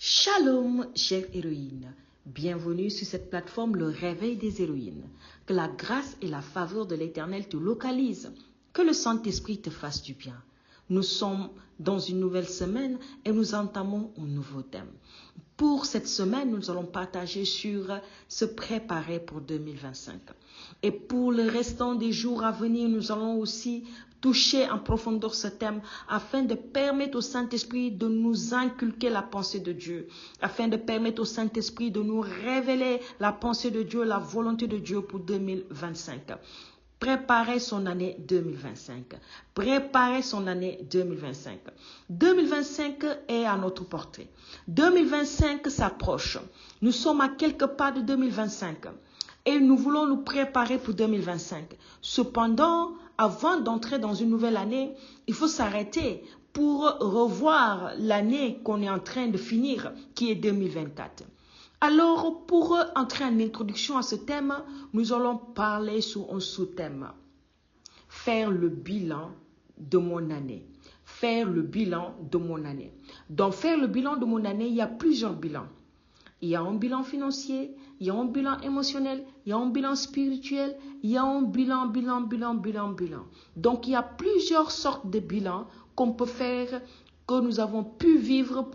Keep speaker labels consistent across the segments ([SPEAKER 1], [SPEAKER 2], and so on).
[SPEAKER 1] Shalom, chère héroïne. Bienvenue sur cette plateforme Le Réveil des héroïnes. Que la grâce et la faveur de l'Éternel te localisent. Que le Saint-Esprit te fasse du bien. Nous sommes dans une nouvelle semaine et nous entamons un nouveau thème. Pour cette semaine, nous allons partager sur se préparer pour 2025. Et pour le restant des jours à venir, nous allons aussi toucher en profondeur ce thème afin de permettre au Saint-Esprit de nous inculquer la pensée de Dieu, afin de permettre au Saint-Esprit de nous révéler la pensée de Dieu, la volonté de Dieu pour 2025. Préparer son année 2025. Préparer son année 2025. 2025 est à notre portée. 2025 s'approche. Nous sommes à quelques pas de 2025. Et nous voulons nous préparer pour 2025. Cependant, avant d'entrer dans une nouvelle année, il faut s'arrêter pour revoir l'année qu'on est en train de finir, qui est 2024. Alors, pour entrer en introduction à ce thème, nous allons parler sur un sous-thème. Faire le bilan de mon année. Faire le bilan de mon année. Dans faire le bilan de mon année, il y a plusieurs bilans. Il y a un bilan financier, il y a un bilan émotionnel, il y a un bilan spirituel, il y a un bilan. Donc, il y a plusieurs sortes de bilans qu'on peut faire, que nous avons pu vivre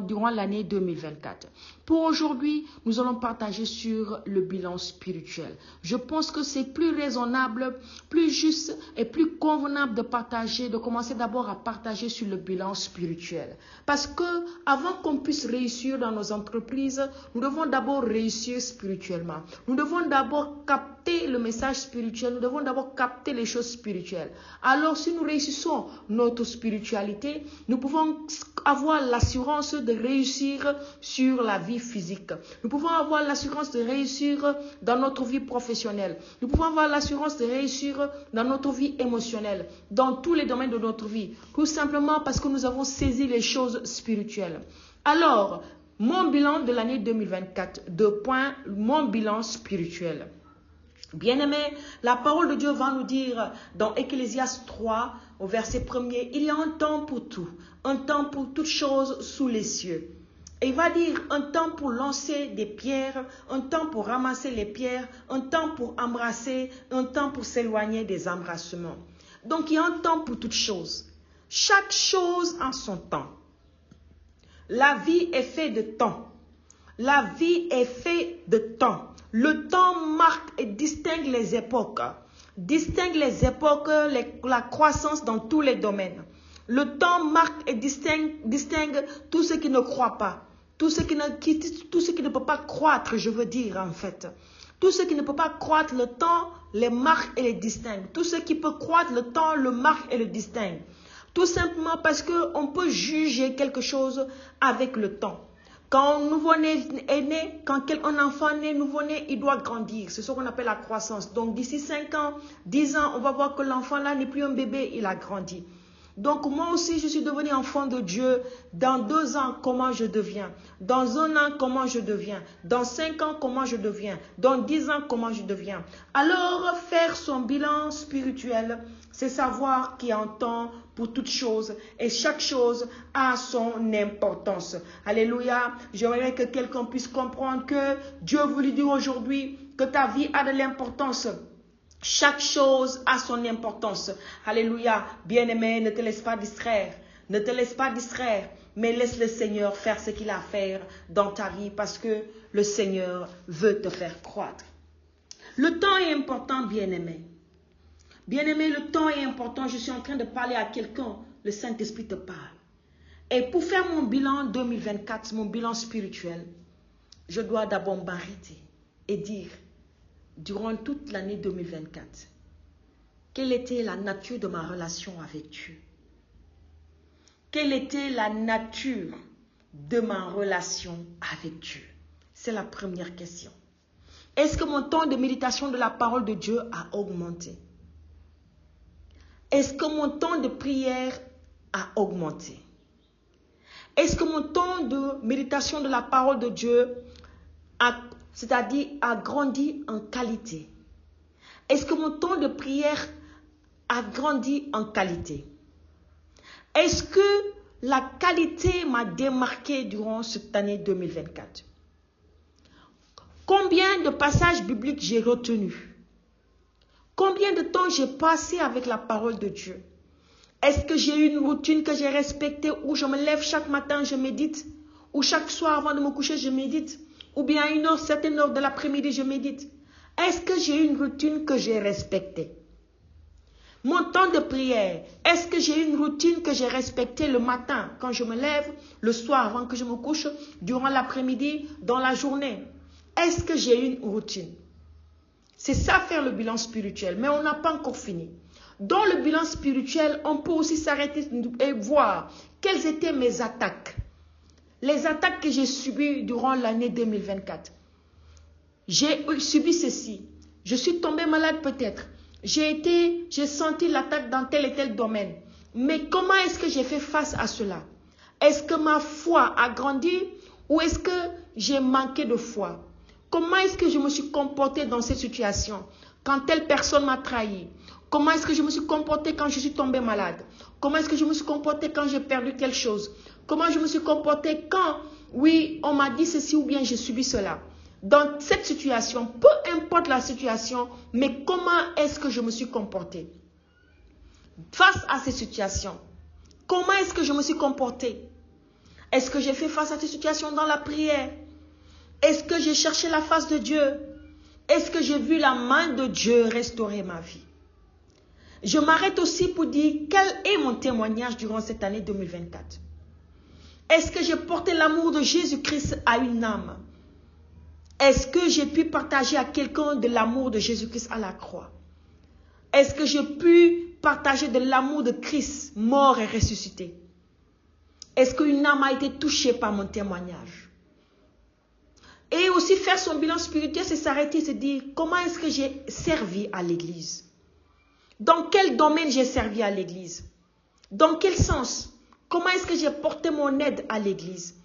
[SPEAKER 1] durant l'année 2024. Pour aujourd'hui, nous allons partager sur le bilan spirituel. Je pense que c'est plus raisonnable, plus juste et plus convenable de commencer d'abord à partager sur le bilan spirituel. Parce que avant qu'on puisse réussir dans nos entreprises, nous devons d'abord réussir spirituellement. Nous devons d'abord capter le message spirituel, nous devons d'abord capter les choses spirituelles. Alors si nous réussissons notre spiritualité, nous pouvons avoir l'assurance de réussir sur la vie physique. Nous pouvons avoir l'assurance de réussir dans notre vie professionnelle. Nous pouvons avoir l'assurance de réussir dans notre vie émotionnelle, dans tous les domaines de notre vie. Tout simplement parce que nous avons saisi les choses spirituelles. Alors, mon bilan de l'année 2024, mon bilan spirituel. Bien-aimés, la parole de Dieu va nous dire dans Ecclésiaste 3, au verset 1er, il y a un temps pour tout, un temps pour toutes choses sous les cieux. Et il va dire un temps pour lancer des pierres, un temps pour ramasser les pierres, un temps pour embrasser, un temps pour s'éloigner des embrassements. Donc il y a un temps pour toutes choses. Chaque chose en son temps. La vie est faite de temps. La vie est faite de temps. Le temps marque et distingue les époques. Distingue les époques, la croissance dans tous les domaines. Le temps marque et distingue tout ce qui ne croit pas. Tout ce qui ne peut pas croître, je veux dire en fait. Tout ce qui ne peut pas croître, le temps les marque et les distingue. Tout ce qui peut croître, le temps le marque et le distingue. Tout simplement parce qu'on peut juger quelque chose avec le temps. Quand un nouveau-né est né, quand un enfant est nouveau-né, il doit grandir. C'est ce qu'on appelle la croissance. Donc d'ici 5 ans, 10 ans, on va voir que l'enfant là n'est plus un bébé, il a grandi. Donc moi aussi, je suis devenu enfant de Dieu. Dans 2 ans, comment je deviens? Dans 1 an, comment je deviens? Dans 5 ans, comment je deviens? Dans 10 ans, comment je deviens? Alors, faire son bilan spirituel, c'est savoir qu'il y a un temps pour toute chose et chaque chose a son importance. Alléluia. J'aimerais que quelqu'un puisse comprendre que Dieu veut lui dire aujourd'hui que ta vie a de l'importance. Chaque chose a son importance. Alléluia. Bien-aimé, ne te laisse pas distraire. Ne te laisse pas distraire, mais laisse le Seigneur faire ce qu'il a à faire dans ta vie parce que le Seigneur veut te faire croître. Le temps est important, bien-aimé. Bien-aimé, le temps est important. Je suis en train de parler à quelqu'un. Le Saint-Esprit te parle. Et pour faire mon bilan 2024, mon bilan spirituel, je dois d'abord m'arrêter et dire, durant toute l'année 2024, quelle était la nature de ma relation avec Dieu? Quelle était la nature de ma relation avec Dieu? C'est la première question. Est-ce que mon temps de méditation de la parole de Dieu a augmenté? Est-ce que mon temps de prière a augmenté? Est-ce que mon temps de méditation de la parole de Dieu a grandi en qualité? Est-ce que mon temps de prière a grandi en qualité? Est-ce que la qualité m'a démarqué durant cette année 2024. Combien de passages bibliques j'ai retenus? Combien de temps j'ai passé avec la parole de Dieu? Est-ce que j'ai eu une routine que j'ai respectée où je me lève chaque matin, je médite? Ou chaque soir avant de me coucher, je médite? Ou bien à une heure, certaine heure de l'après-midi, je médite? Est-ce que j'ai eu une routine que j'ai respectée? Mon temps de prière, est-ce que j'ai une routine que j'ai respectée le matin quand je me lève, le soir avant que je me couche, durant l'après-midi, dans la journée? Est-ce que j'ai une routine? C'est ça faire le bilan spirituel, mais on n'a pas encore fini. Dans le bilan spirituel, on peut aussi s'arrêter et voir quelles étaient mes attaques. Les attaques que j'ai subies durant l'année 2024. J'ai subi ceci. Je suis tombée malade peut-être. J'ai senti l'attaque dans tel et tel domaine. Mais comment est-ce que j'ai fait face à cela? Est-ce que ma foi a grandi ou est-ce que j'ai manqué de foi? Comment est-ce que je me suis comportée dans cette situation? Quand telle personne m'a trahi? Comment est-ce que je me suis comportée quand je suis tombée malade? Comment est-ce que je me suis comportée quand j'ai perdu quelque chose? Comment je me suis comportée quand, oui, on m'a dit ceci ou bien j'ai subi cela? Dans cette situation, peu importe la situation, mais comment est-ce que je me suis comportée? Face à ces situations, comment est-ce que je me suis comportée? Est-ce que j'ai fait face à ces situations dans la prière? Est-ce que j'ai cherché la face de Dieu? Est-ce que j'ai vu la main de Dieu restaurer ma vie? Je m'arrête aussi pour dire quel est mon témoignage durant cette année 2024. Est-ce que j'ai porté l'amour de Jésus-Christ à une âme? Est-ce que j'ai pu partager à quelqu'un de l'amour de Jésus-Christ à la croix? Est-ce que j'ai pu partager de l'amour de Christ, mort et ressuscité? Est-ce qu'une âme a été touchée par mon témoignage? Et aussi faire son bilan spirituel, c'est s'arrêter et se dire comment est-ce que j'ai servi à l'église? Dans quel domaine j'ai servi à l'église? Dans quel sens? Comment est-ce que j'ai porté mon aide à l'église?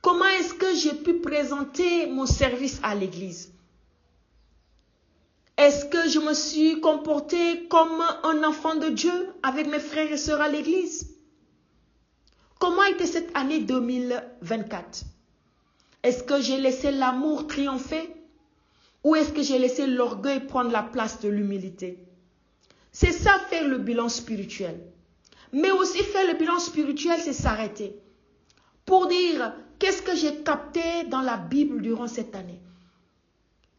[SPEAKER 1] Comment est-ce que j'ai pu présenter mon service à l'église? Est-ce que je me suis comporté comme un enfant de Dieu avec mes frères et sœurs à l'église? Comment était cette année 2024? Est-ce que j'ai laissé l'amour triompher? Ou est-ce que j'ai laissé l'orgueil prendre la place de l'humilité? C'est ça faire le bilan spirituel. Mais aussi faire le bilan spirituel, c'est s'arrêter. Pour dire, qu'est-ce que j'ai capté dans la Bible durant cette année?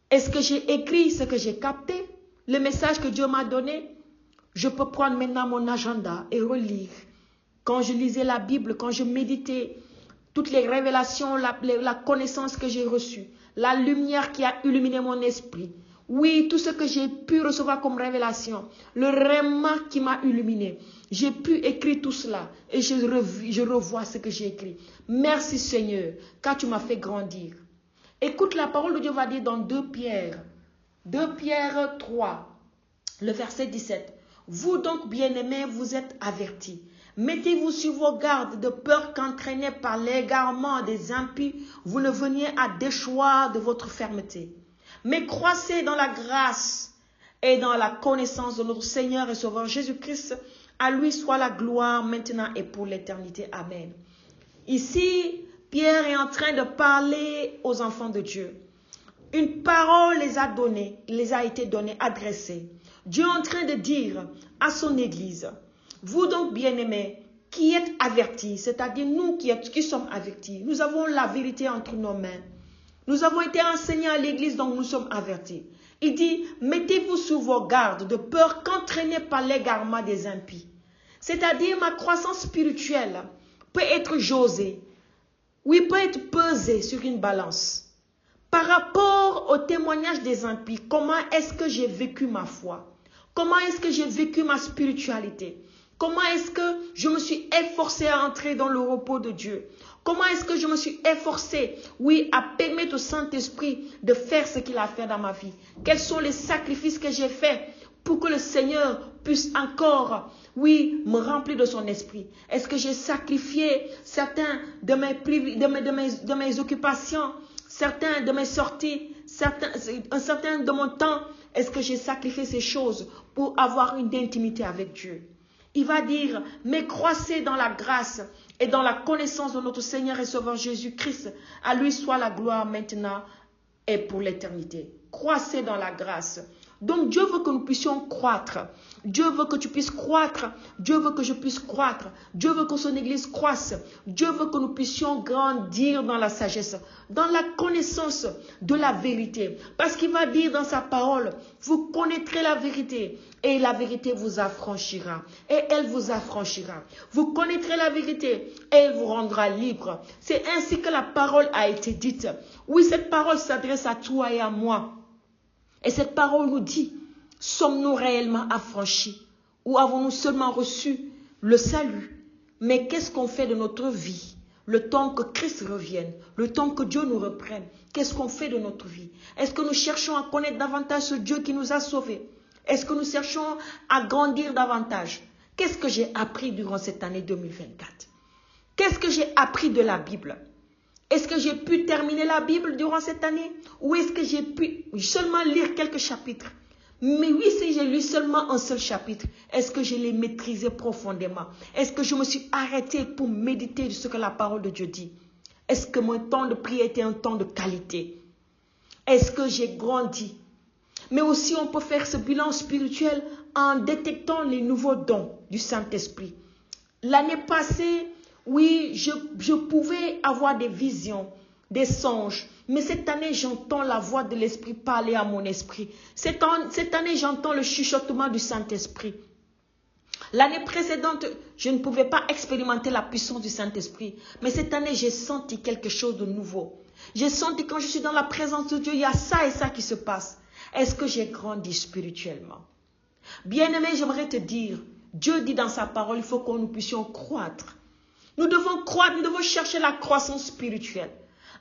[SPEAKER 1] Est-ce que j'ai écrit ce que j'ai capté? Le message que Dieu m'a donné? Je peux prendre maintenant mon agenda et relire. Quand je lisais la Bible, quand je méditais, toutes les révélations, la connaissance que j'ai reçue, la lumière qui a illuminé mon esprit. Oui, tout ce que j'ai pu recevoir comme révélation, le rhéma qui m'a illuminé. J'ai pu écrire tout cela et je revois ce que j'ai écrit. Merci Seigneur, car tu m'as fait grandir. Écoute, la parole de Dieu va dire dans 2 Pierre 3, le verset 17. Vous donc, bien-aimés, vous êtes avertis. Mettez-vous sur vos gardes de peur qu'entraînés par l'égarement des impies, vous ne veniez à déchoir de votre fermeté. Mais croissez dans la grâce et dans la connaissance de notre Seigneur et Sauveur Jésus-Christ. À lui soit la gloire maintenant et pour l'éternité. Amen. Ici, Pierre est en train de parler aux enfants de Dieu. Une parole les a été donnée, adressée. Dieu est en train de dire à son Église, vous donc bien-aimés, qui êtes avertis, c'est-à-dire nous qui sommes avertis, nous avons la vérité entre nos mains. Nous avons été enseignés à l'église, donc nous sommes avertis. Il dit, mettez-vous sur vos gardes de peur qu'entraînés par l'égarement des impies. C'est-à-dire ma croissance spirituelle peut être jauger, oui, peut être pesée sur une balance. Par rapport au témoignage des impies, comment est-ce que j'ai vécu ma foi? Comment est-ce que j'ai vécu ma spiritualité? Comment est-ce que je me suis efforcée à entrer dans le repos de Dieu? Comment est-ce que je me suis efforcée, oui, à permettre au Saint-Esprit de faire ce qu'il a fait dans ma vie? Quels sont les sacrifices que j'ai faits pour que le Seigneur puisse encore, oui, me remplir de son esprit? Est-ce que j'ai sacrifié certains de mes occupations, certains de mes sorties, un certain de mon temps? Est-ce que j'ai sacrifié ces choses pour avoir une intimité avec Dieu? Il va dire, mais croissez dans la grâce et dans la connaissance de notre Seigneur et Sauveur Jésus-Christ. À lui soit la gloire maintenant et pour l'éternité. Croissez dans la grâce. Donc Dieu veut que nous puissions croître. Dieu veut que tu puisses croître. Dieu veut que je puisse croître. Dieu veut que son église croisse. Dieu veut que nous puissions grandir dans la sagesse, dans la connaissance de la vérité. Parce qu'il va dire dans sa parole, vous connaîtrez la vérité et la vérité vous affranchira. Et elle vous affranchira. Vous connaîtrez la vérité et elle vous rendra libre. C'est ainsi que la parole a été dite. Oui, cette parole s'adresse à toi et à moi. Et cette parole nous dit, sommes-nous réellement affranchis ou avons-nous seulement reçu le salut? Mais qu'est-ce qu'on fait de notre vie? Le temps que Christ revienne, le temps que Dieu nous reprenne, qu'est-ce qu'on fait de notre vie? Est-ce que nous cherchons à connaître davantage ce Dieu qui nous a sauvés? Est-ce que nous cherchons à grandir davantage? Qu'est-ce que j'ai appris durant cette année 2024? Qu'est-ce que j'ai appris de la Bible? Est-ce que j'ai pu terminer la Bible durant cette année? Ou est-ce que j'ai pu seulement lire quelques chapitres? Mais oui, si j'ai lu seulement un seul chapitre, est-ce que je l'ai maîtrisé profondément? Est-ce que je me suis arrêté pour méditer de ce que la parole de Dieu dit? Est-ce que mon temps de prière était un temps de qualité? Est-ce que j'ai grandi? Mais aussi, on peut faire ce bilan spirituel en détectant les nouveaux dons du Saint-Esprit. L'année passée, oui, je pouvais avoir des visions, des songes. Mais cette année, j'entends la voix de l'Esprit parler à mon esprit. Cette année, j'entends le chuchotement du Saint-Esprit. L'année précédente, je ne pouvais pas expérimenter la puissance du Saint-Esprit. Mais cette année, j'ai senti quelque chose de nouveau. J'ai senti quand je suis dans la présence de Dieu, il y a ça et ça qui se passe. Est-ce que j'ai grandi spirituellement? Bien-aimé, j'aimerais te dire, Dieu dit dans sa parole, il faut que nous puissions croître. Nous devons croître, nous devons chercher la croissance spirituelle.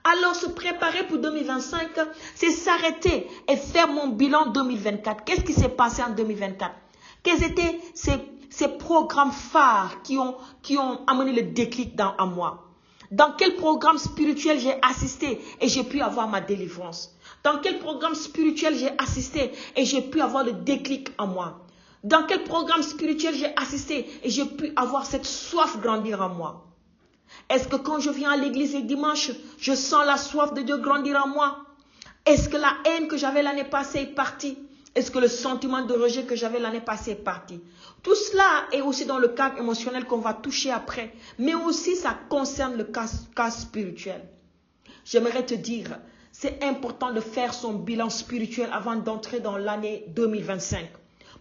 [SPEAKER 1] Alors se préparer pour 2025, c'est s'arrêter et faire mon bilan 2024. Qu'est-ce qui s'est passé en 2024? Quels étaient ces programmes phares qui ont amené le déclic en moi? Dans quel programme spirituel j'ai assisté et j'ai pu avoir ma délivrance? Dans quel programme spirituel j'ai assisté et j'ai pu avoir le déclic en moi? Dans quel programme spirituel j'ai assisté et j'ai pu avoir cette soif grandir en moi? Est-ce que quand je viens à l'église le dimanche, je sens la soif de Dieu grandir en moi? Est-ce que la haine que j'avais l'année passée est partie? Est-ce que le sentiment de rejet que j'avais l'année passée est parti? Tout cela est aussi dans le cadre émotionnel qu'on va toucher après. Mais aussi ça concerne le cas spirituel. J'aimerais te dire, c'est important de faire son bilan spirituel avant d'entrer dans l'année 2025.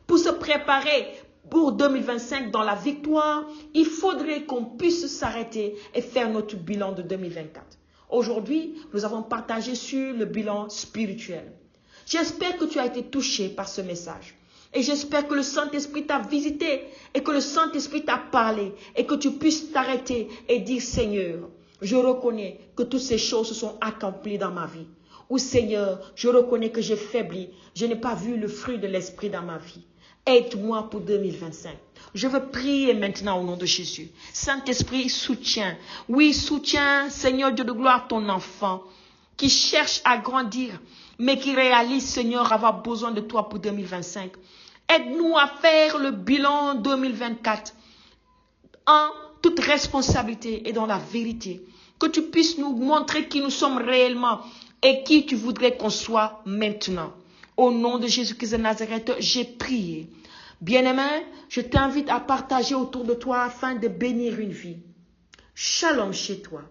[SPEAKER 1] Pour se préparer pour 2025 dans la victoire, il faudrait qu'on puisse s'arrêter et faire notre bilan de 2024. Aujourd'hui, nous avons partagé sur le bilan spirituel. J'espère que tu as été touché par ce message. Et j'espère que le Saint-Esprit t'a visité et que le Saint-Esprit t'a parlé et que tu puisses t'arrêter et dire, Seigneur, je reconnais que toutes ces choses se sont accomplies dans ma vie. Ou Seigneur, je reconnais que j'ai faibli, je n'ai pas vu le fruit de l'Esprit dans ma vie. Aide-moi pour 2025. Je veux prier maintenant au nom de Jésus. Saint-Esprit, soutiens. Oui, soutiens, Seigneur Dieu de gloire, ton enfant qui cherche à grandir, mais qui réalise, Seigneur, avoir besoin de toi pour 2025. Aide-nous à faire le bilan 2024 en toute responsabilité et dans la vérité. Que tu puisses nous montrer qui nous sommes réellement et qui tu voudrais qu'on soit maintenant. Au nom de Jésus-Christ de Nazareth, j'ai prié. Bien-aimé, je t'invite à partager autour de toi afin de bénir une vie. Shalom chez toi.